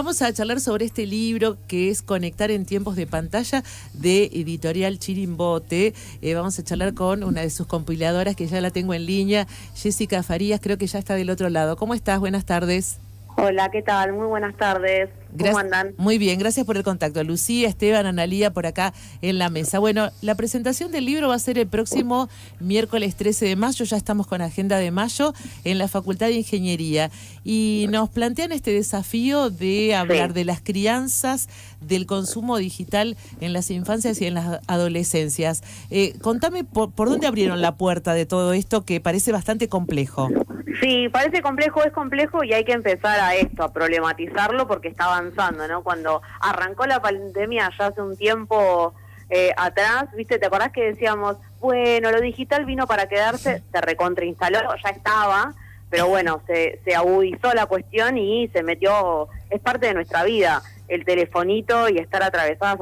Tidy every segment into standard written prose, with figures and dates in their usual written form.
Vamos a charlar sobre este libro que es Conectar en tiempos de pantalla, de Editorial Chirimbote. Vamos a charlar con una de sus compiladoras que ya la tengo en línea, Jessica Farías, creo que ya está del otro lado. ¿Cómo estás? Buenas tardes. Hola, ¿qué tal? Muy buenas tardes. ¿Cómo andan? Muy bien, gracias por el contacto. Lucía, Esteban, Analía por acá en la mesa. Bueno, la presentación del libro va a ser el próximo miércoles 13 de mayo, ya estamos con agenda de mayo, en la Facultad de Ingeniería. Y nos plantean este desafío de hablar de las crianzas, del consumo digital en las infancias y en las adolescencias. Contame por dónde abrieron la puerta de todo esto que parece bastante complejo. Sí, parece complejo, es complejo y hay que empezar a problematizarlo porque está avanzando, ¿no? Cuando arrancó la pandemia ya hace un tiempo atrás, ¿viste? ¿Te acordás que decíamos, bueno, lo digital vino para quedarse? Se recontrainstaló, ya estaba, pero bueno, se agudizó la cuestión y se metió, es parte de nuestra vida, el telefonito y estar atravesadas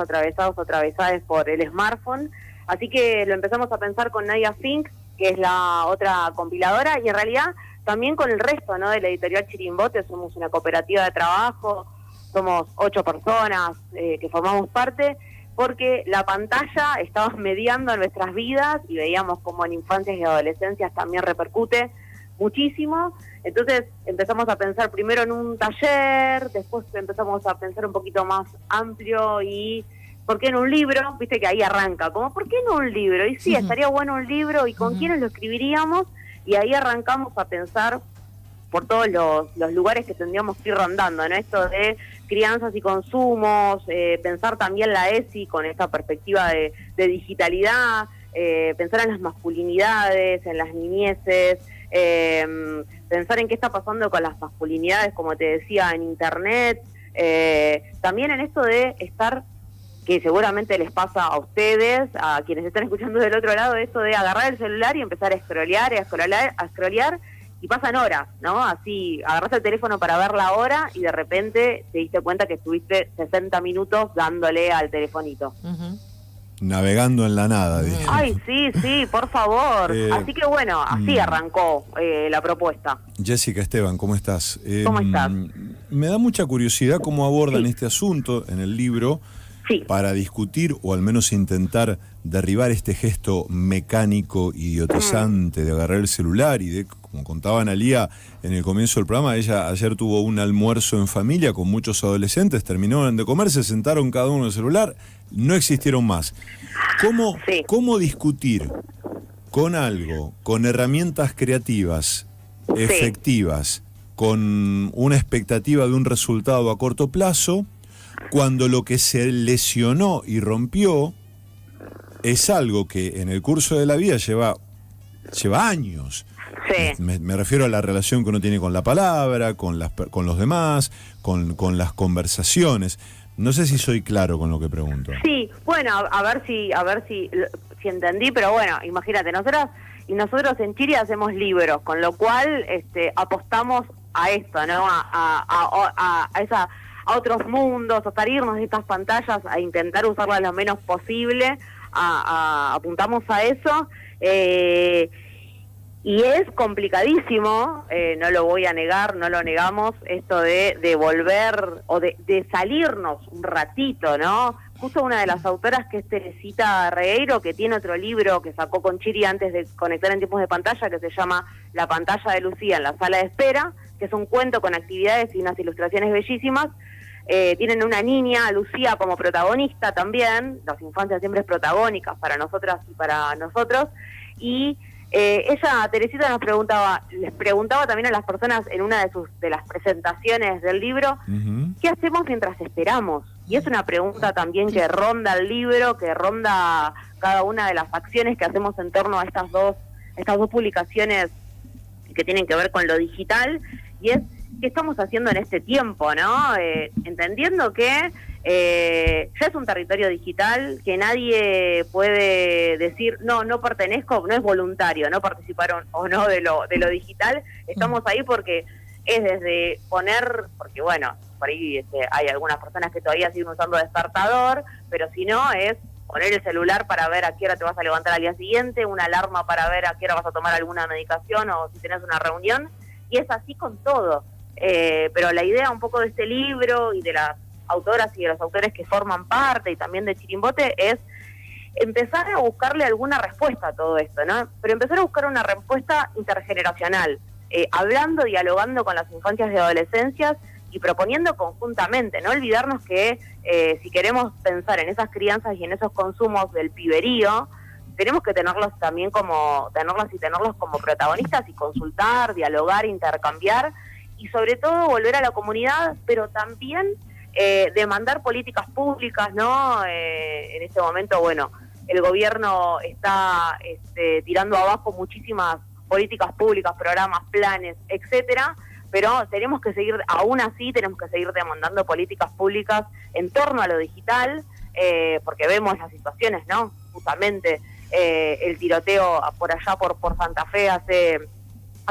por el smartphone. Así que lo empezamos a pensar con Nadia Fink, que es la otra compiladora, y en realidad también con el resto, ¿no? De la editorial Chirimbote. Somos una cooperativa de trabajo, somos 8 personas que formamos parte, porque la pantalla estaba mediando nuestras vidas y veíamos cómo en infancias y adolescencias también repercute muchísimo. Entonces empezamos a pensar primero en un taller, después empezamos a pensar un poquito más amplio y ¿por qué en un libro? Viste que ahí arranca, como ¿por qué no un libro? Y sí, estaría bueno un libro, ¿y con quiénes lo escribiríamos? Y ahí arrancamos a pensar por todos los lugares que tendríamos que ir rondando, ¿no? Esto de crianzas y consumos, pensar también la ESI con esta perspectiva de digitalidad, pensar en las masculinidades, en las niñeces, pensar en qué está pasando con las masculinidades, como te decía, en Internet, también en esto de estar, que seguramente les pasa a ustedes, a quienes están escuchando del otro lado, eso de agarrar el celular y empezar a scrollear, y pasan horas, ¿no? Así, agarraste el teléfono para ver la hora y de repente te diste cuenta que estuviste 60 minutos dándole al telefonito. Navegando en la nada, dije. Ay, sí, por favor. Así que bueno, así arrancó la propuesta. Jessica, Esteban, ¿cómo estás? ¿Cómo estás? Me da mucha curiosidad cómo abordan este asunto en el libro. Sí. Para discutir o al menos intentar derribar este gesto mecánico, idiotizante de agarrar el celular y de, como contaba Analía en el comienzo del programa, ella ayer tuvo un almuerzo en familia con muchos adolescentes, terminaron de comer, se sentaron cada uno en el celular, no existieron más. ¿Cómo discutir con algo, con herramientas creativas, efectivas, con una expectativa de un resultado a corto plazo, cuando lo que se lesionó y rompió es algo que en el curso de la vida lleva años? Sí. Me refiero a la relación que uno tiene con la palabra, con los demás, con las conversaciones. No sé si soy claro con lo que pregunto. Sí, bueno, a ver si entendí, pero bueno, imagínate, nosotros en Chiri hacemos libros, con lo cual apostamos a esto, ¿no? A otros mundos, a salirnos de estas pantallas, a intentar usarlas lo menos posible, apuntamos a eso, y es complicadísimo, no lo voy a negar, no lo negamos, esto de volver o de salirnos un ratito, ¿no? Justo una de las autoras, que es Teresita Regueiro, que tiene otro libro que sacó con Chiri antes de Conectar en tiempos de pantalla, que se llama La pantalla de Lucía en la sala de espera, que es un cuento con actividades y unas ilustraciones bellísimas. Tienen una niña, Lucía, como protagonista también. Las infancias siempre es protagónicas para nosotras y para nosotros. Y ella, Teresita, les preguntaba también a las personas en una de las presentaciones del libro, ¿qué hacemos mientras esperamos? Y es una pregunta también que ronda el libro, que ronda cada una de las acciones que hacemos en torno a estas dos publicaciones que tienen que ver con lo digital, y es ¿qué estamos haciendo en este tiempo, no? Entendiendo que ya es un territorio digital, que nadie puede decir, no pertenezco, no es voluntario, no participar o no de lo digital. Estamos ahí porque es desde porque bueno, por ahí hay algunas personas que todavía siguen usando despertador, pero si no es poner el celular para ver a qué hora te vas a levantar al día siguiente, una alarma para ver a qué hora vas a tomar alguna medicación o si tenés una reunión, y es así con todo. pero la idea un poco de este libro y de las autoras y de los autores que forman parte y también de Chirimbote es empezar a buscarle alguna respuesta a todo esto, ¿no? Pero empezar a buscar una respuesta intergeneracional, hablando, dialogando con las infancias y adolescencias y proponiendo conjuntamente, no olvidarnos que si queremos pensar en esas crianzas y en esos consumos del piberío, tenemos que tenerlos como protagonistas y consultar, dialogar, intercambiar y sobre todo volver a la comunidad, pero también demandar políticas públicas, ¿no? En este momento, bueno, el gobierno está tirando abajo muchísimas políticas públicas, programas, planes, etcétera, pero tenemos que seguir, aún así, tenemos que seguir demandando políticas públicas en torno a lo digital, porque vemos las situaciones, ¿no? Justamente el tiroteo por allá por Santa Fe hace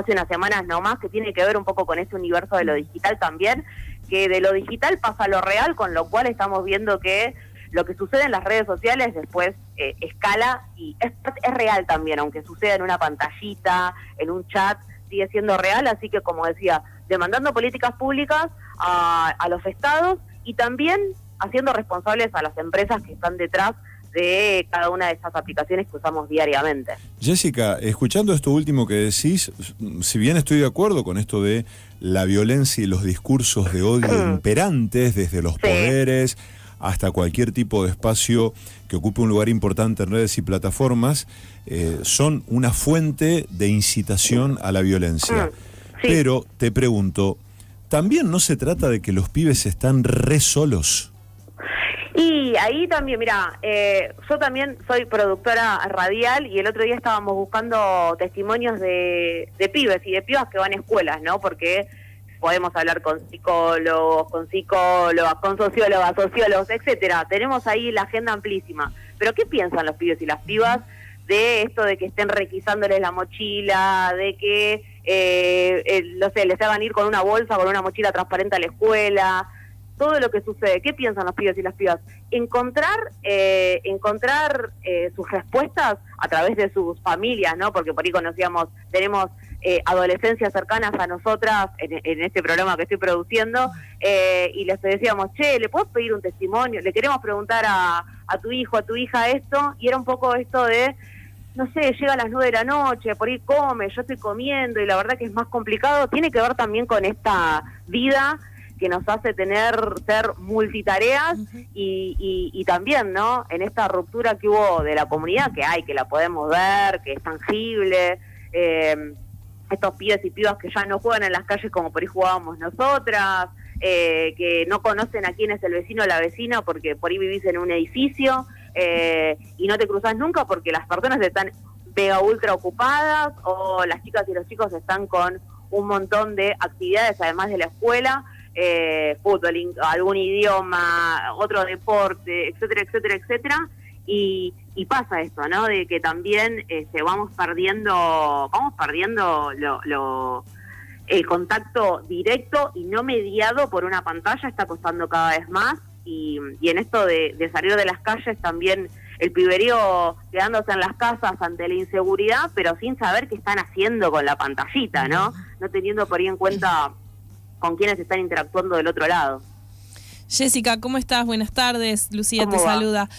unas semanas nomás, que tiene que ver un poco con este universo de lo digital también, que de lo digital pasa a lo real, con lo cual estamos viendo que lo que sucede en las redes sociales después escala y es real también, aunque suceda en una pantallita, en un chat, sigue siendo real, así que como decía, demandando políticas públicas a los estados y también haciendo responsables a las empresas que están detrás de cada una de esas aplicaciones que usamos diariamente. Jessica, escuchando esto último que decís, si bien estoy de acuerdo con esto de la violencia y los discursos de odio imperantes desde los poderes hasta cualquier tipo de espacio que ocupe un lugar importante en redes y plataformas, son una fuente de incitación a la violencia. Pero te pregunto, ¿también no se trata de que los pibes están re solos? Y ahí también, mira, yo también soy productora radial y el otro día estábamos buscando testimonios de pibes y de pibas que van a escuelas, ¿no? Porque podemos hablar con psicólogos, con psicólogas, con sociólogas, sociólogos, etcétera. Tenemos ahí la agenda amplísima. Pero ¿qué piensan los pibes y las pibas de esto de que estén requisándoles la mochila, de que, no sé, les hagan ir con una bolsa, con una mochila transparente a la escuela? Todo lo que sucede, ¿qué piensan los pibes y las pibas? Encontrar sus respuestas a través de sus familias, ¿no? Porque por ahí tenemos adolescencias cercanas a nosotras en este programa que estoy produciendo, y les decíamos, che, ¿le puedo pedir un testimonio? Le queremos preguntar a tu hijo, a tu hija esto, y era un poco esto de, no sé, llega a las 9 de la noche, por ahí come, yo estoy comiendo, y la verdad que es más complicado. Tiene que ver también con esta vida que nos hace ser multitareas y también, ¿no? En esta ruptura que hubo de la comunidad, que la podemos ver, que es tangible, estos pibes y pibas que ya no juegan en las calles como por ahí jugábamos nosotras, que no conocen a quién es el vecino o la vecina porque por ahí vivís en un edificio y no te cruzás nunca porque las personas están mega ultra ocupadas o las chicas y los chicos están con un montón de actividades además de la escuela, fútbol, algún idioma, otro deporte, etcétera, etcétera, etcétera, y pasa esto, ¿no? De que también vamos perdiendo el contacto directo y no mediado por una pantalla, está costando cada vez más, y en esto de salir de las calles también el piberío quedándose en las casas ante la inseguridad, pero sin saber qué están haciendo con la pantallita, ¿no? No teniendo por ahí en cuenta con quienes están interactuando del otro lado. Jessica, ¿cómo estás? Buenas tardes. Lucía te saluda.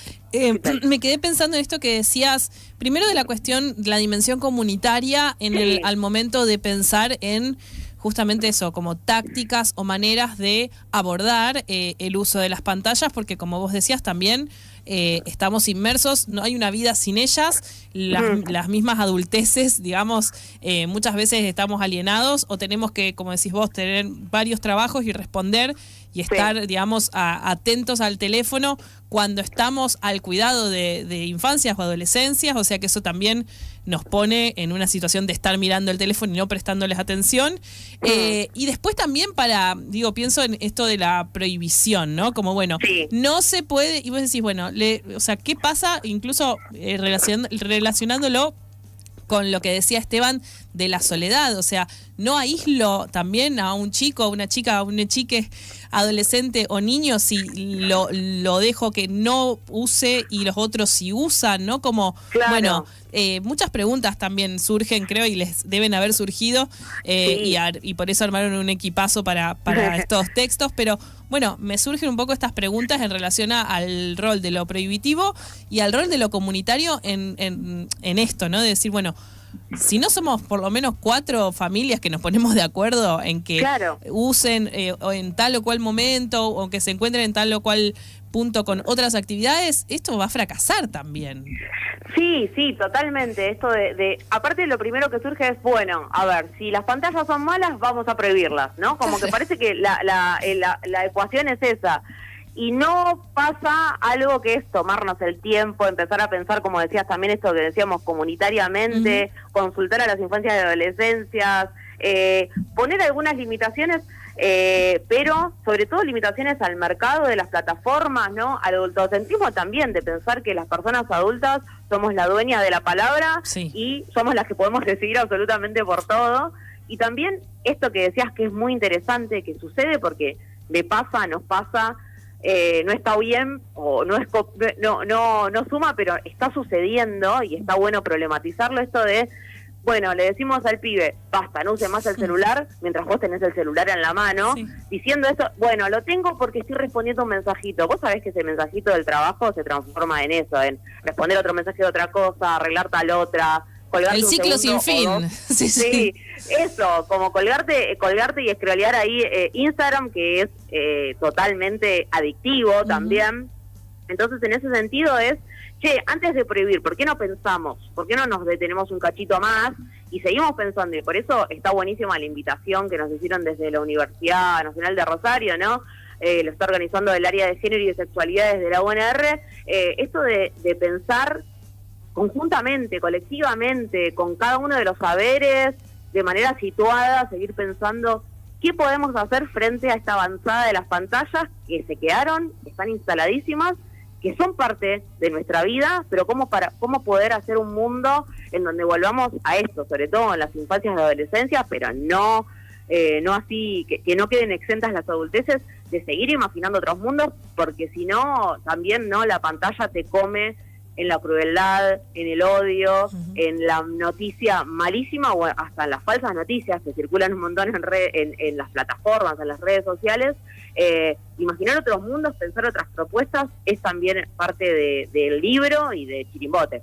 Me quedé pensando en esto que decías, primero de la cuestión, la dimensión comunitaria al momento de pensar en justamente eso, como tácticas o maneras de abordar el uso de las pantallas, porque como vos decías también, estamos inmersos, no hay una vida sin ellas, las mismas adulteces, digamos, muchas veces estamos alienados o tenemos que, como decís vos, tener varios trabajos y responder y estar, digamos, atentos al teléfono cuando estamos al cuidado de infancias o adolescencias, o sea que eso también nos pone en una situación de estar mirando el teléfono y no prestándoles atención. Y después también pienso en esto de la prohibición, ¿no? Como, bueno, no se puede, y vos decís, bueno, o sea, ¿qué pasa? Incluso relacionándolo con lo que decía Esteban de la soledad. O sea, no aíslo también a un chico, a una chica, a un chique adolescente o niño si lo dejo que no use y los otros sí usan, ¿no? Como, claro. Bueno, muchas preguntas también surgen, creo, y les deben haber surgido, Sí. y por eso armaron un equipazo para estos textos, pero bueno, me surgen un poco estas preguntas en relación al rol de lo prohibitivo y al rol de lo comunitario en esto, ¿no? De decir, bueno, si no somos por lo menos 4 familias que nos ponemos de acuerdo en que Claro. usen o en tal o cual momento o que se encuentren en tal o cual punto con otras actividades, esto va a fracasar también. Sí, sí, totalmente. Esto aparte lo primero que surge es, bueno, a ver, si las pantallas son malas, vamos a prohibirlas, ¿no? Como que parece que la ecuación es esa. Y no pasa algo que es tomarnos el tiempo, empezar a pensar, como decías también, esto que decíamos comunitariamente, consultar a las infancias y adolescencias, poner algunas limitaciones, pero sobre todo limitaciones al mercado de las plataformas, ¿no? Al adultocentrismo también, de pensar que las personas adultas somos la dueña de la palabra, Sí. y somos las que podemos decidir absolutamente por todo. Y también esto que decías que es muy interesante, que sucede porque nos pasa, no está bien o no suma, pero está sucediendo y está bueno problematizarlo, esto de, bueno, le decimos al pibe, basta, no use más el celular mientras vos tenés el celular en la mano, Sí. diciendo esto, bueno, lo tengo porque estoy respondiendo un mensajito. Vos sabés que ese mensajito del trabajo se transforma en eso, en responder otro mensaje de otra cosa, arreglar tal otra, colgarte El un ciclo sin segundo o fin. dos. Sí, sí. Sí, eso, como colgarte y scrollear ahí Instagram, que es totalmente adictivo también. Entonces, en ese sentido es, che, antes de prohibir, ¿por qué no pensamos? ¿Por qué no nos detenemos un cachito más? Y seguimos pensando, y por eso está buenísima la invitación que nos hicieron desde la Universidad Nacional de Rosario, ¿no? Lo está organizando el área de género y de sexualidad desde la UNR, esto de pensar conjuntamente, colectivamente, con cada uno de los saberes, de manera situada, seguir pensando qué podemos hacer frente a esta avanzada de las pantallas que se quedaron, que están instaladísimas, que son parte de nuestra vida, pero cómo poder hacer un mundo en donde volvamos a esto, sobre todo en las infancias y adolescencias, pero no así, que no queden exentas las adulteces de seguir imaginando otros mundos, porque si no, también no la pantalla te come en la crueldad, en el odio, en la noticia malísima o hasta en las falsas noticias que circulan un montón en las plataformas, en las redes sociales. Imaginar otros mundos, pensar otras propuestas, es también parte del libro y de Chirimbote.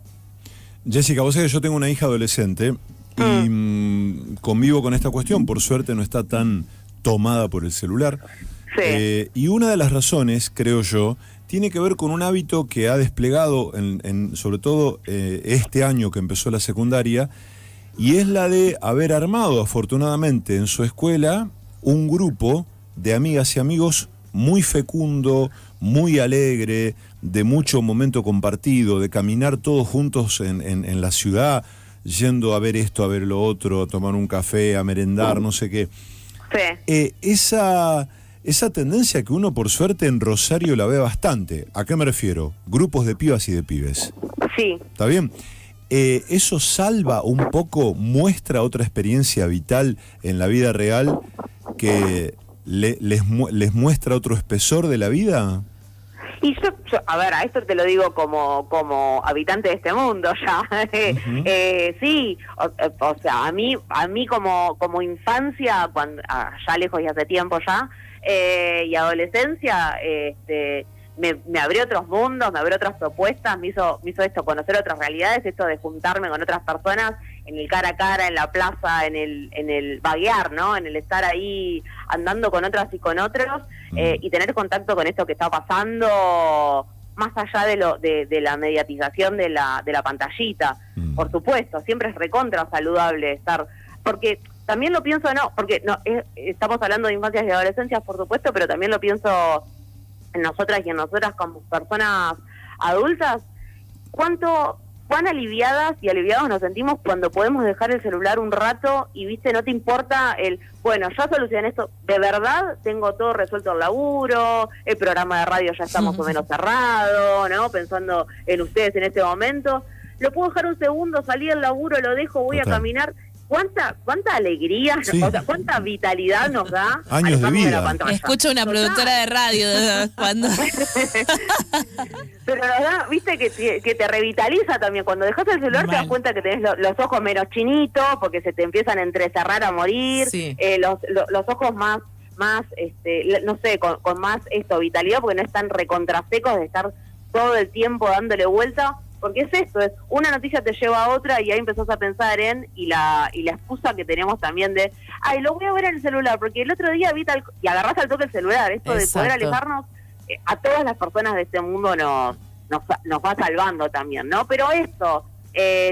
Jessica, vos sabés que yo tengo una hija adolescente y convivo con esta cuestión. Por suerte no está tan tomada por el celular. Sí. Y una de las razones, creo yo, tiene que ver con un hábito que ha desplegado, sobre todo este año que empezó la secundaria, y es la de haber armado, afortunadamente, en su escuela, un grupo de amigas y amigos muy fecundo, muy alegre, de mucho momento compartido, de caminar todos juntos en la ciudad, yendo a ver esto, a ver lo otro, a tomar un café, a merendar, no sé qué. Sí. Esa tendencia que uno, por suerte, en Rosario la ve bastante. ¿A qué me refiero? Grupos de pibas y de pibes. Sí. ¿Está bien? ¿Eso salva un poco, muestra otra experiencia vital en la vida real que les muestra otro espesor de la vida? Y yo, a ver, a esto te lo digo como habitante de este mundo ya. Sí, o sea, a mí como infancia, ya lejos y hace tiempo ya, y adolescencia, me abrió otros mundos, me abrió otras propuestas, me hizo esto, conocer otras realidades, esto de juntarme con otras personas en el cara a cara, en la plaza, en el vaguear, ¿no? En el estar ahí andando con otras y con otros, y tener contacto con esto que está pasando, más allá de la mediatización de la pantallita. Por supuesto, siempre es recontra saludable estar, porque también lo pienso, porque estamos hablando de infancias y adolescencias, por supuesto, pero también lo pienso en nosotras y en nosotras como personas adultas. ¿Cuán aliviadas y aliviados nos sentimos cuando podemos dejar el celular un rato y, viste, no te importa bueno, ya solucioné esto, de verdad tengo todo resuelto el laburo, el programa de radio ya está más o menos cerrado, ¿no? Pensando en ustedes en este momento, lo puedo dejar un segundo, salí del laburo, lo dejo, voy a caminar, cuánta alegría, Sí. o sea, cuánta vitalidad nos da Años de alejarnos vida. la pantalla. Escucho una Total. productora de radio de vez en cuando. Pero nos da, viste, que te revitaliza también. Cuando dejas el celular te das Mal. cuenta que tenés los ojos menos chinitos, porque se te empiezan a entrecerrar a morir, Sí. los ojos más no sé, con más vitalidad, porque no están recontrasecos de estar todo el tiempo dándole vuelta. Porque es esto, es una noticia te lleva a otra y ahí empezás a pensar y la excusa que tenemos también de, ay, lo voy a ver en el celular, porque el otro día vi y agarrás al toque el celular, esto de poder Exacto. alejarnos, a todas las personas de este mundo nos va salvando también, ¿no? Pero esto,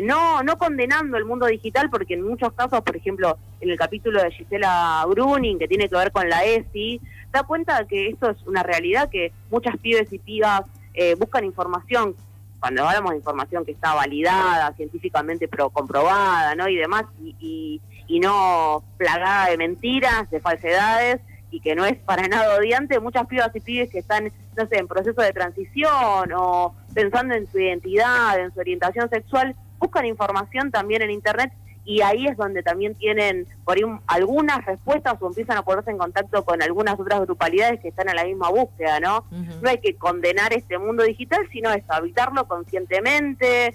no condenando el mundo digital, porque en muchos casos, por ejemplo, en el capítulo de Gisela Bruning, que tiene que ver con la ESI, da cuenta de que esto es una realidad, que muchas pibes y pibas buscan información, cuando hablamos de información que está validada, científicamente comprobada, ¿no? Y demás, y no plagada de mentiras, de falsedades, y que no es para nada odiante, muchas pibas y pibes que están, no sé, en proceso de transición o pensando en su identidad, en su orientación sexual, buscan información también en Internet, y ahí es donde también tienen por ahí algunas respuestas o empiezan a ponerse en contacto con algunas otras grupalidades que están en la misma búsqueda, ¿no? Ujú. No hay que condenar este mundo digital, sino es habitarlo conscientemente,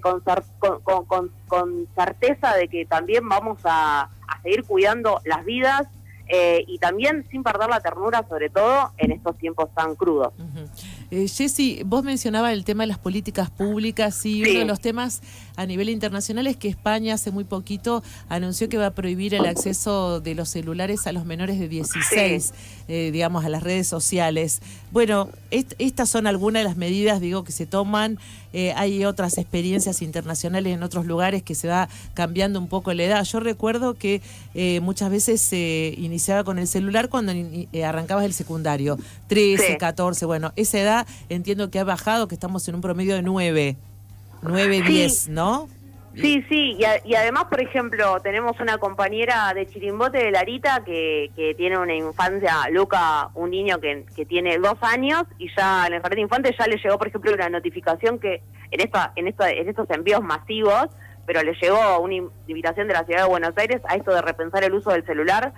con certeza de que también vamos a seguir cuidando las vidas, y también sin perder la ternura, sobre todo en estos tiempos tan crudos. Ujú. Jessy, vos mencionabas el tema de las políticas públicas y Sí. uno de los temas a nivel internacional es que España hace muy poquito anunció que va a prohibir el acceso de los celulares a los menores de 16, digamos, a las redes sociales. Bueno, estas son algunas de las medidas, digo, que se toman. Hay otras experiencias internacionales en otros lugares que se va cambiando un poco la edad. Yo recuerdo que muchas veces se iniciaba con el celular cuando arrancabas el secundario, 13, Sí. 14, bueno, esa edad entiendo que ha bajado, que estamos en un promedio de 9, Sí. 10, ¿no? Sí, y además, por ejemplo, tenemos una compañera de Chirimbote, de Larita, que tiene una infancia, Luca, un niño que tiene 2 años, y ya en el jardín de infantes ya le llegó, por ejemplo, una notificación que en estos envíos masivos, pero le llegó una invitación de la Ciudad de Buenos Aires a esto de repensar el uso del celular,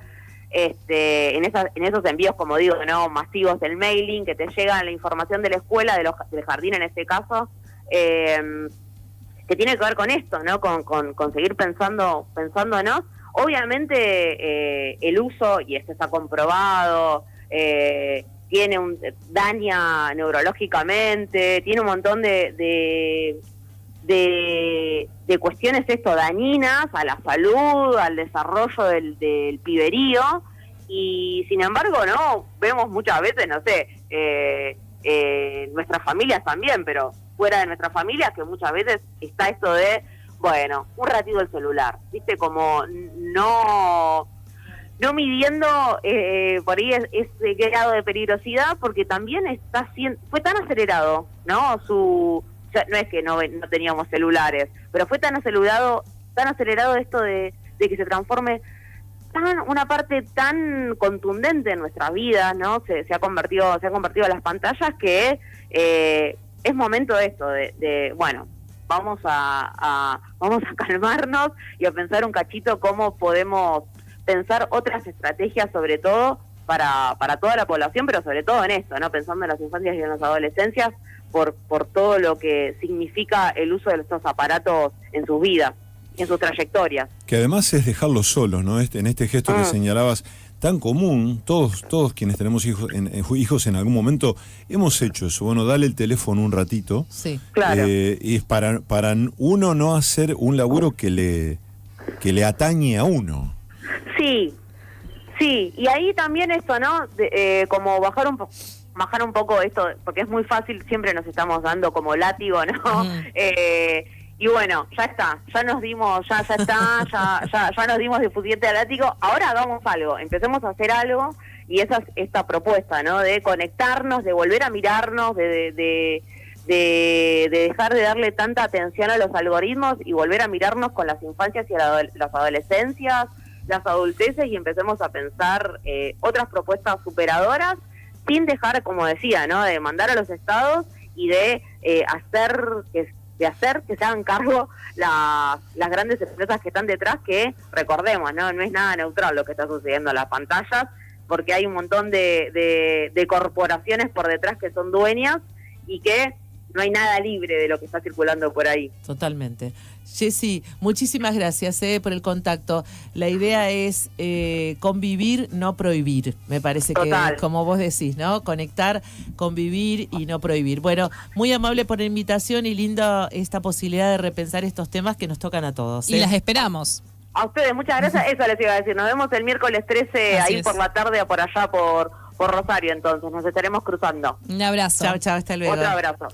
en esos envíos, como digo, no masivos del mailing, que te llega la información de la escuela, del jardín en este caso, que tiene que ver con esto, ¿no? Con seguir pensándonos. Obviamente el uso, y esto está comprobado, daña neurológicamente, tiene un montón de cuestiones dañinas a la salud, al desarrollo del piberío, y sin embargo, ¿no? Vemos muchas veces, no sé, nuestras familias también, pero fuera de nuestras familias, que muchas veces está esto de, bueno, un ratito el celular, ¿viste? Como no midiendo por ahí ese grado de peligrosidad, porque también fue tan acelerado, ¿no? No es que no teníamos celulares, pero fue tan acelerado esto de que se transforme una parte tan contundente en nuestras vidas, ¿no? Se ha convertido en las pantallas, que es momento de esto, de bueno, vamos a calmarnos y a pensar un cachito cómo podemos pensar otras estrategias, sobre todo para toda la población, pero sobre todo en esto, ¿no? Pensando en las infancias y en las adolescencias, por todo lo que significa el uso de estos aparatos en sus vidas, en sus trayectorias. Que además es dejarlos solos, ¿no? En este gesto que señalabas, tan común, todos quienes tenemos hijos en algún momento hemos hecho eso. Bueno, dale el teléfono un ratito. Sí. Claro. Y es para uno no hacer un laburo que le atañe a uno. Sí, y ahí también esto, ¿no? Como bajar un poco esto, porque es muy fácil, siempre nos estamos dando como látigo, ¿no? Y bueno, ya está, ya nos dimos, ya nos dimos de fusiente al látigo, ahora hagamos algo, empecemos a hacer algo, y esa es esta propuesta, ¿no? De conectarnos, de volver a mirarnos, de dejar de darle tanta atención a los algoritmos y volver a mirarnos con las infancias y las adolescencias, las adulteces, y empecemos a pensar otras propuestas superadoras, sin dejar, como decía, ¿no? De mandar a los estados y de hacer hacer que se hagan cargo las grandes empresas que están detrás, que recordemos, no es nada neutral lo que está sucediendo en las pantallas, porque hay un montón de corporaciones por detrás que son dueñas y que no hay nada libre de lo que está circulando por ahí. Totalmente. Jessy, muchísimas gracias por el contacto. La idea es convivir, no prohibir. Me parece Total. que, como vos decís, ¿no? Conectar, convivir y no prohibir. Bueno, muy amable por la invitación y linda esta posibilidad de repensar estos temas que nos tocan a todos. Y las esperamos. A ustedes, muchas gracias. Eso les iba a decir. Nos vemos el miércoles 13 Así ahí es. por la tarde o por allá por Rosario, entonces. Nos estaremos cruzando. Un abrazo. Chao, chao, hasta luego. Otro abrazo.